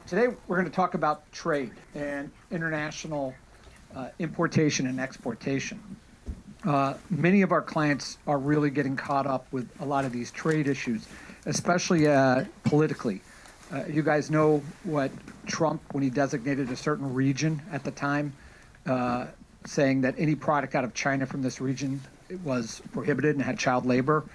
Today, we're going to talk about trade and international importation and exportation. Many of our clients are really getting caught up with a lot of these trade issues, especially politically. You guys know what Trump, when he designated a certain region at the time, saying that any product out of China from this region was prohibited and had child labor.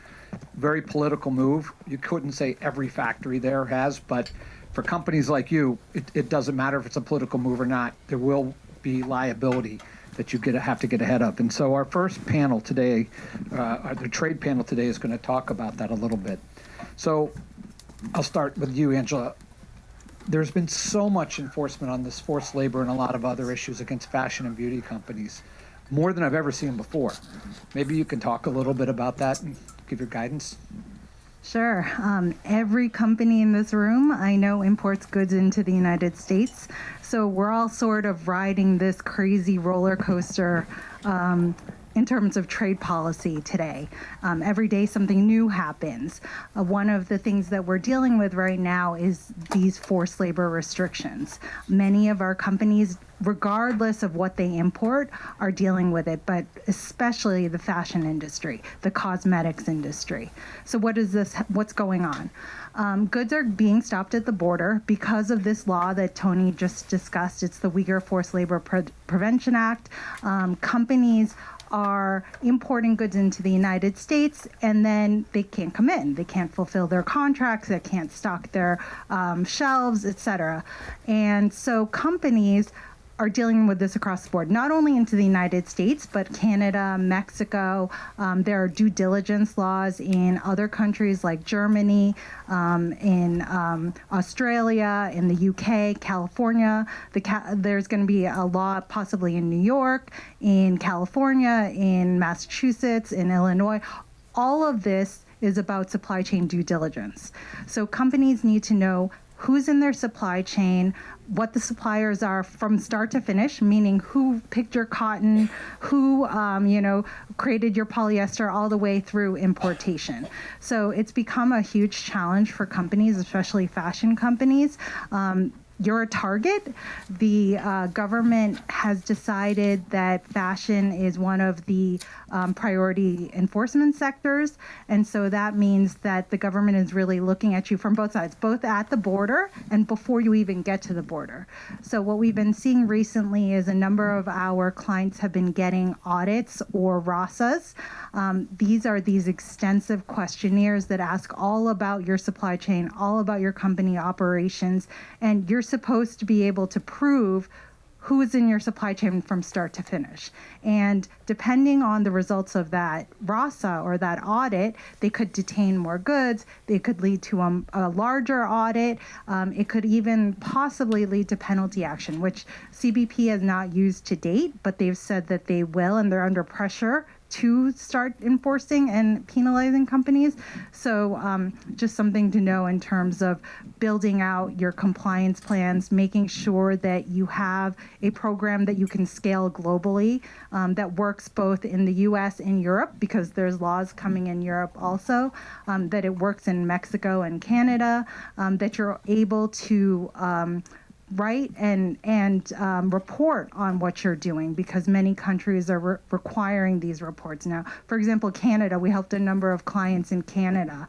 Very political move. You couldn't say every factory there has, but for companies like you, it doesn't matter if it's a political move or not. There will be liability that you have to get ahead of. And so our first panel today, the trade panel today, is going to talk about that a little bit. So I'll start with you, Angela. There's been so much enforcement on this forced labor and a lot of other issues against fashion and beauty companies, more than I've ever seen before. Maybe you can talk a little bit about that and give your guidance. Sure. Every company in this room I know imports goods into the United States. So we're all sort of riding this crazy roller coaster in terms of trade policy today. Every day something new happens. One of the things that we're dealing with right now is these forced labor restrictions. Many of our companies, regardless of what they import, are dealing with it, but especially the fashion industry, the cosmetics industry. So what's going on? Goods are being stopped at the border because of this law that Tony just discussed. It's the Uyghur Forced Labor Prevention Act. Companies are importing goods into the United States, and then they can't come in. They can't fulfill their contracts. They can't stock their shelves, etc. And so companies are dealing with this across the board, not only into the United States, but Canada, Mexico. There are due diligence laws in other countries like Germany, in Australia, in the UK, California. There's going to be a law possibly in New York, in California, in Massachusetts, in Illinois. All of this is about supply chain due diligence. So companies need to know who's in their supply chain, what the suppliers are from start to finish, meaning who picked your cotton, who created your polyester, all the way through importation. So it's become a huge challenge for companies, especially fashion companies. You're a target. The government has decided that fashion is one of the priority enforcement sectors. And so that means that the government is really looking at you from both sides, both at the border and before you even get to the border. So what we've been seeing recently is a number of our clients have been getting audits or RASAs. These are these extensive questionnaires that ask all about your supply chain, all about your company operations, and you're supposed to be able to prove who is in your supply chain from start to finish. And depending on the results of that RASA or that audit, they could detain more goods. They could lead to a larger audit. It could even possibly lead to penalty action, which CBP has not used to date, but they've said that they will, and they're under pressure to start enforcing and penalizing companies. So just something to know in terms of building out your compliance plans, making sure that you have a program that you can scale globally, that works both in the US and Europe, because there's laws coming in Europe also, that it works in Mexico and Canada, that you're able to write and report on what you're doing, because many countries are requiring these reports now. For example, Canada, we helped a number of clients in Canada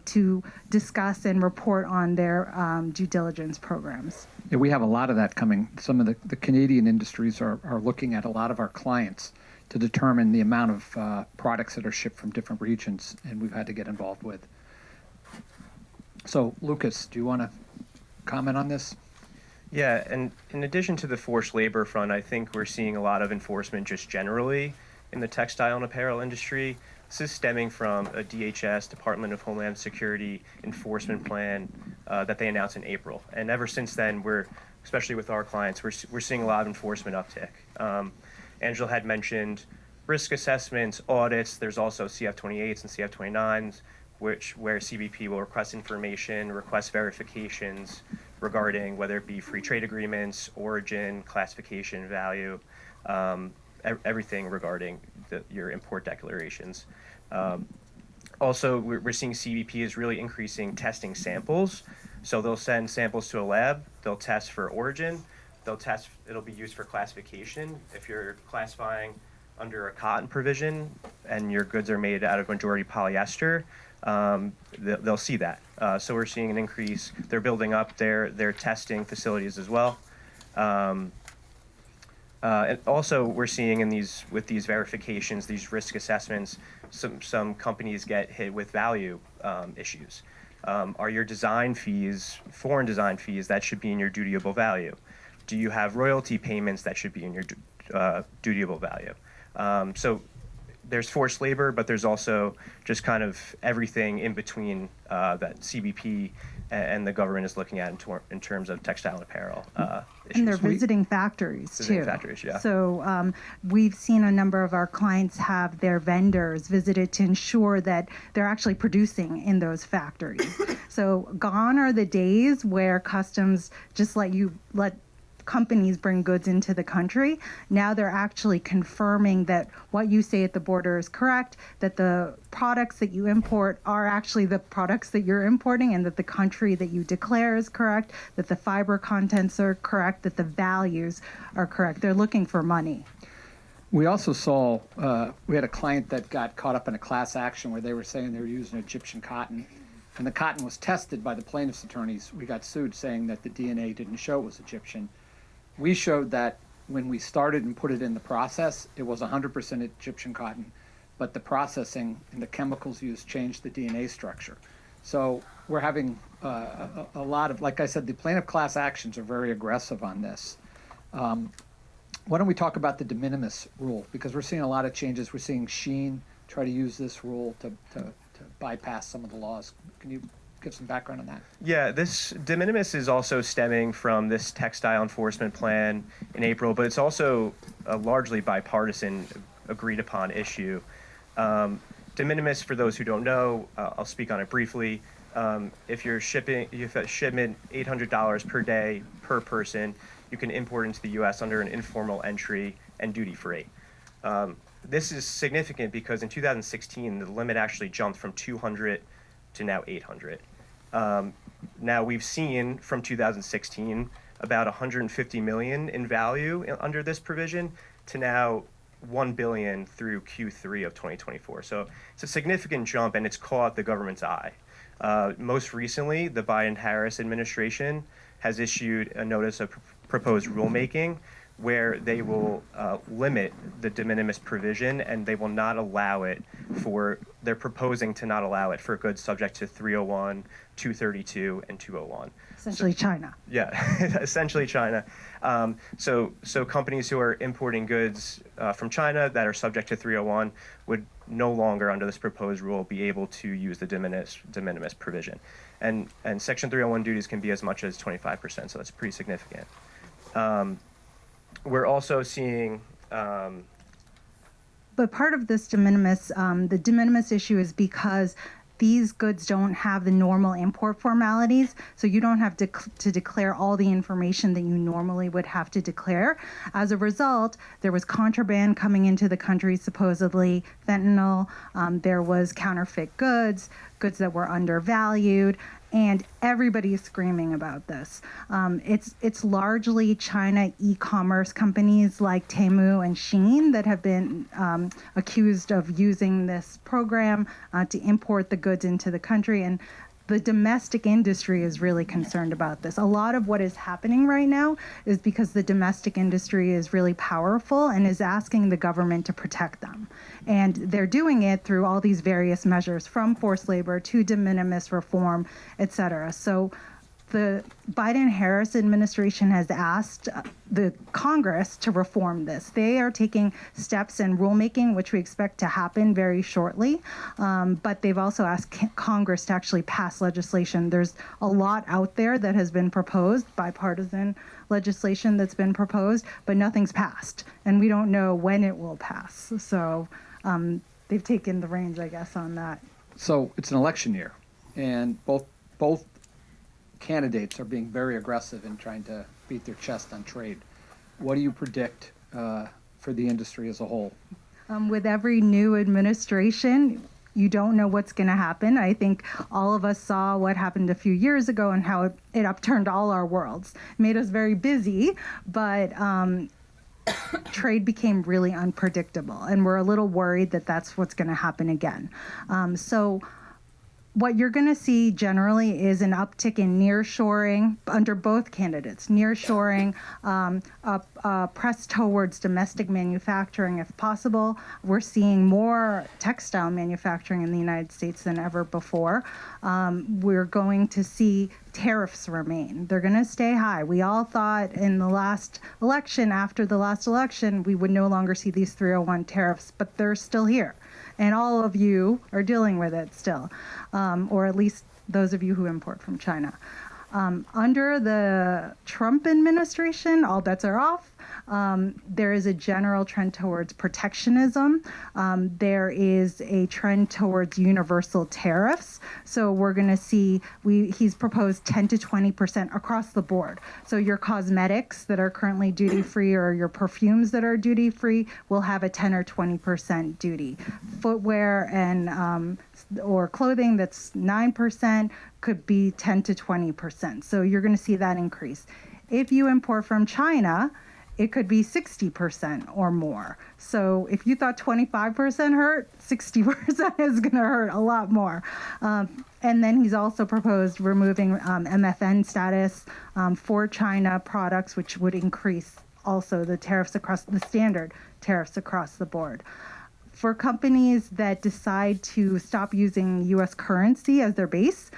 to discuss and report on their due diligence programs. Yeah, we have a lot of that coming. Some of the Canadian industries are looking at a lot of our clients to determine the amount of products that are shipped from different regions, and we've had to get involved with. So, Lucas, do you want to comment on this? Yeah, and in addition to the forced labor front, I think we're seeing a lot of enforcement just generally in the textile and apparel industry. This is stemming from a DHS, Department of Homeland Security, enforcement plan that they announced in April. And ever since then, especially with our clients, we're seeing a lot of enforcement uptick. Angela had mentioned risk assessments, audits. There's also CF-28s and CF-29s, where CBP will request information, request verifications regarding whether it be free trade agreements, origin, classification, value, everything regarding your import declarations. Also, we're seeing CBP is really increasing testing samples So they'll send samples to a lab, they'll test for origin, it'll be used for classification. If you're classifying under a cotton provision and your goods are made out of majority polyester, they'll see that. So we're seeing an increase. They're building up their testing facilities as well. And also, we're seeing with these verifications, these risk assessments, some companies get hit with value issues. Are your design fees, foreign design fees, that should be in your dutiable value? Do you have royalty payments that should be in your dutiable value? So there's forced labor, but there's also just kind of everything in between that CBP and the government is looking at in terms of textile and apparel issues. And they're visiting factories too. Factories, yeah. So we've seen a number of our clients have their vendors visited to ensure that they're actually producing in those factories. So gone are the days where customs just let companies bring goods into the country. Now they're actually confirming that what you say at the border is correct, that the products that you import are actually the products that you're importing, and that the country that you declare is correct, that the fiber contents are correct, that the values are correct. They're looking for money. We also saw, we had a client that got caught up in a class action where they were saying they were using Egyptian cotton, and the cotton was tested by the plaintiff's attorneys. We got sued saying that the DNA didn't show it was Egyptian. We showed that when we started and put it in the process, it was 100% Egyptian cotton, but the processing and the chemicals used changed the DNA structure. So we're having a lot of, like I said, the plaintiff class actions are very aggressive on this. Why don't we talk about the de minimis rule? Because we're seeing a lot of changes. We're seeing Sheen try to use this rule to bypass some of the laws. Can you give some background on that? Yeah, this de minimis is also stemming from this textile enforcement plan in April, but it's also a largely bipartisan agreed upon issue. De minimis, for those who don't know, I'll speak on it briefly. If you're a shipment $800 per day per person, you can import into the U.S. under an informal entry and duty free. This is significant because in 2016, the limit actually jumped from 200 to now 800. Now we've seen from 2016 about 150 million in value under this provision to now 1 billion through Q3 of 2024. So it's a significant jump, and it's caught the government's eye. Most recently, the Biden-Harris administration has issued a notice of proposed rulemaking where they will limit the de minimis provision, and they will not allow it they're proposing to not allow it for goods subject to 301, 232, and 201. Essentially China. Yeah, essentially China. So companies who are importing goods from China that are subject to 301 would no longer, under this proposed rule, be able to use the de minimis provision. And Section 301 duties can be as much as 25%, so that's pretty significant. We're also seeing... But part of this de minimis, the de minimis issue is because these goods don't have the normal import formalities, so you don't have to declare all the information that you normally would have to declare. As a result, there was contraband coming into the country, supposedly fentanyl. There was counterfeit goods that were undervalued, and everybody is screaming about this. It's largely China e-commerce companies like Temu and Shein that have been accused of using this program to import the goods into the country, and the domestic industry is really concerned about this. A lot of what is happening right now is because the domestic industry is really powerful and is asking the government to protect them. And they're doing it through all these various measures, from forced labor to de minimis reform, et cetera. So the Biden-Harris administration has asked the Congress to reform this. They are taking steps in rulemaking, which we expect to happen very shortly, but they've also asked Congress to actually pass legislation. There's a lot out there that has been proposed, bipartisan legislation that's been proposed, but nothing's passed, and we don't know when it will pass. So they've taken the reins, I guess, on that. So it's an election year, and both candidates are being very aggressive in trying to beat their chest on trade. What do you predict for the industry as a whole? With every new administration, You don't know what's going to happen. I think all of us saw what happened a few years ago and how it upturned all our worlds. It made us very busy, but trade became really unpredictable, and we're a little worried that that's what's going to happen again. So what you're going to see generally is an uptick in nearshoring under both candidates. Nearshoring, a press towards domestic manufacturing if possible. We're seeing more textile manufacturing in the United States than ever before. We're going to see tariffs remain. They're going to stay high. We all thought in the last election, after the last election, we would no longer see these 301 tariffs, but they're still here. And all of you are dealing with it still, or at least those of you who import from China. Under the Trump administration, all bets are off. There is a general trend towards protectionism. There is a trend towards universal tariffs. So we're going to see, he's proposed 10 to 20% across the board. So your cosmetics that are currently duty-free or your perfumes that are duty-free will have a 10 or 20% duty. Footwear and or clothing that's 9% could be 10 to 20%. So you're going to see that increase. If you import from China, it could be 60% or more. So if you thought 25% hurt, 60% is going to hurt a lot more. And then he's also proposed removing MFN status for China products, which would increase also the tariffs across the standard tariffs across the board. For companies that decide to stop using U.S. currency as their base,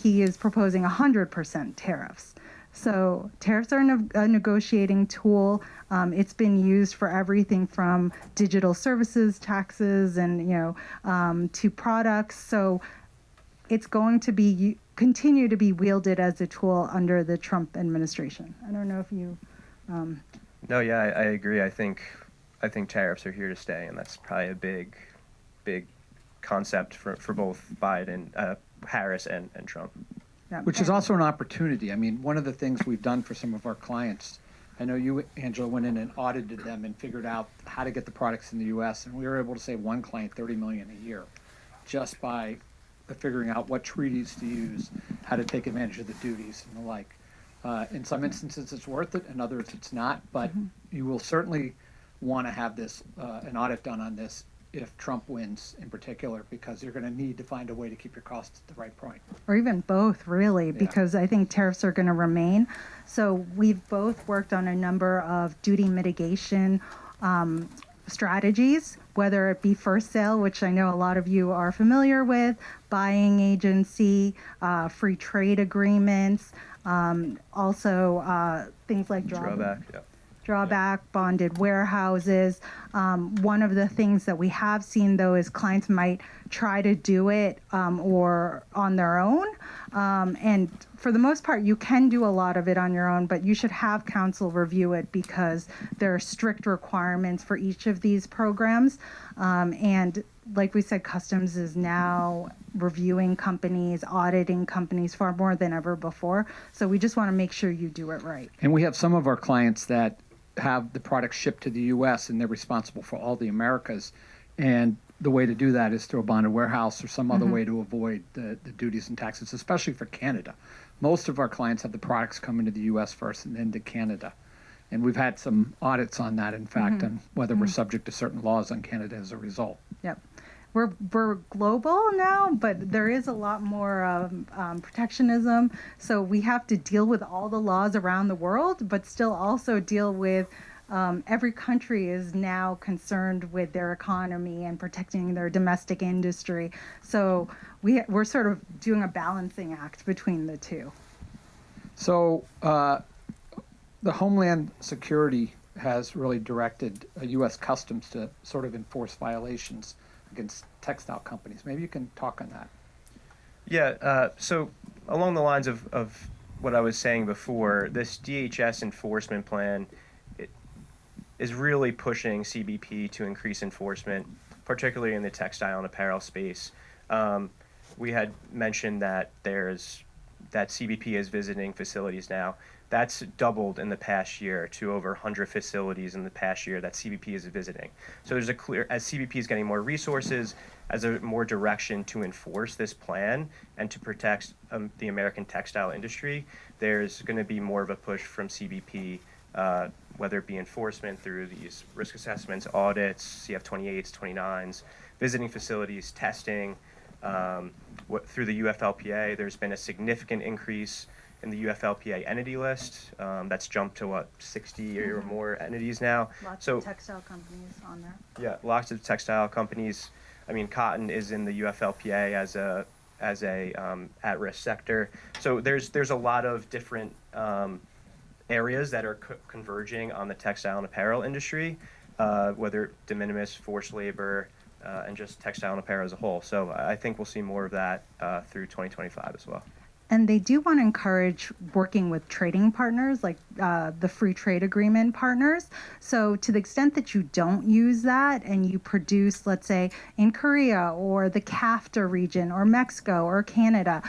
he is proposing 100% tariffs. So tariffs are a negotiating tool. It's been used for everything from digital services, taxes, and to products. So it's going to be continue to be wielded as a tool under the Trump administration. I don't know if you. No, yeah, I agree. I think tariffs are here to stay, and that's probably a big concept for both Biden, Harris, and Trump. Yeah. Which is also an opportunity. I mean, one of the things we've done for some of our clients, I know you, Angela, went in and audited them and figured out how to get the products in the U.S., and we were able to save one client $30 million a year just by figuring out what treaties to use, how to take advantage of the duties and the like. In some instances, it's worth it. In others, it's not. But you will certainly want to have this an audit done on this if Trump wins in particular, because you're going to need to find a way to keep your costs at the right point. Or even both, really, because I think tariffs are going to remain. So we've both worked on a number of duty mitigation strategies, whether it be first sale, which I know a lot of you are familiar with, buying agency, free trade agreements, also things like drawback, bonded warehouses. One of the things that we have seen, though, is clients might try to do it or on their own. And for the most part, you can do a lot of it on your own, but you should have counsel review it because there are strict requirements for each of these programs. And like we said, Customs is now reviewing companies, auditing companies far more than ever before. So we just want to make sure you do it right. And we have some of our clients that have the product shipped to the U.S. and they're responsible for all the Americas. And the way to do that is through a bonded warehouse or some other way to avoid the duties and taxes, especially for Canada. Most of our clients have the products come into the U.S. first and then to Canada. And we've had some audits on that, in fact, on whether we're subject to certain laws on Canada as a result. Yep. We're global now, but there is a lot more protectionism. So we have to deal with all the laws around the world, but still also deal with every country is now concerned with their economy and protecting their domestic industry. So we're sort of doing a balancing act between the two. So the Homeland Security has really directed U.S. Customs to sort of enforce violations against textile companies. Maybe you can talk on that. Yeah, so along the lines of what I was saying before, this DHS enforcement plan is really pushing CBP to increase enforcement, particularly in the textile and apparel space. We had mentioned that that CBP is visiting facilities now. That's doubled in the past year to over 100 facilities in the past year that CBP is visiting. So there's as CBP is getting more resources, as a more direction to enforce this plan and to protect the American textile industry, there's going to be more of a push from CBP, whether it be enforcement through these risk assessments, audits, CF28s, 29s, visiting facilities, testing. Through the UFLPA, there's been a significant increase in the UFLPA entity list. That's jumped to 60 or more entities now. Lots So of textile companies on there. yeah, lots of textile companies. I mean, cotton is in the UFLPA as a at-risk sector. So there's a lot of different areas that are converging on the textile and apparel industry, whether de minimis, forced labor, and just textile and apparel as a whole. So I think we'll see more of that through 2025 as well. And they do want to encourage working with trading partners, like the free trade agreement partners. So to the extent that you don't use that and you produce, let's say, in Korea or the CAFTA region or Mexico or Canada,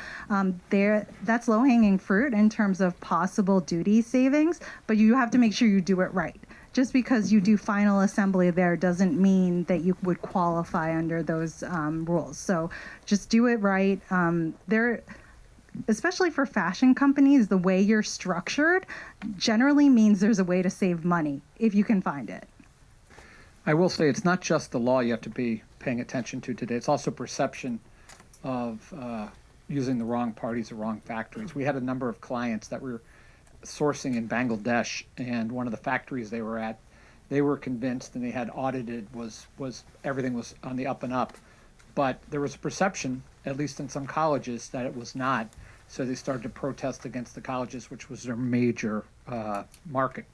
that's low-hanging fruit in terms of possible duty savings, but you have to make sure you do it right. Just because you do final assembly there doesn't mean that you would qualify under those rules. So just do it right. Especially for fashion companies, the way you're structured generally means there's a way to save money if you can find it. I will say it's not just the law you have to be paying attention to today. It's also perception of using the wrong parties or wrong factories. We had a number of clients that were sourcing in Bangladesh, and one of the factories they were at, they were convinced, and they had audited, was everything was on the up and up. But there was a perception, at least in some colleges, that it was not. So they started to protest against the colleges, which was their major market.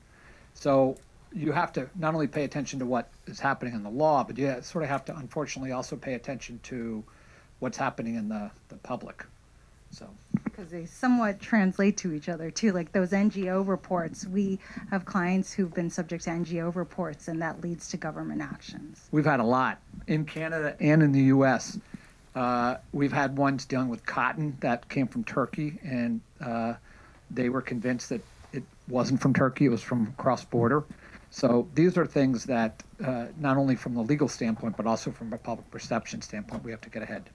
So you have to not only pay attention to what is happening in the law, but you sort of have to, unfortunately, also pay attention to what's happening in the public. So because they somewhat translate to each other too, like those NGO reports. We have clients who've been subject to NGO reports, and that leads to government actions. we've had a lot in Canada and in the U.S. We've had ones dealing with cotton that came from Turkey, and they were convinced that it wasn't from Turkey, it was from cross-border. So these are things that not only from the legal standpoint, but also from a public perception standpoint, we have to get ahead.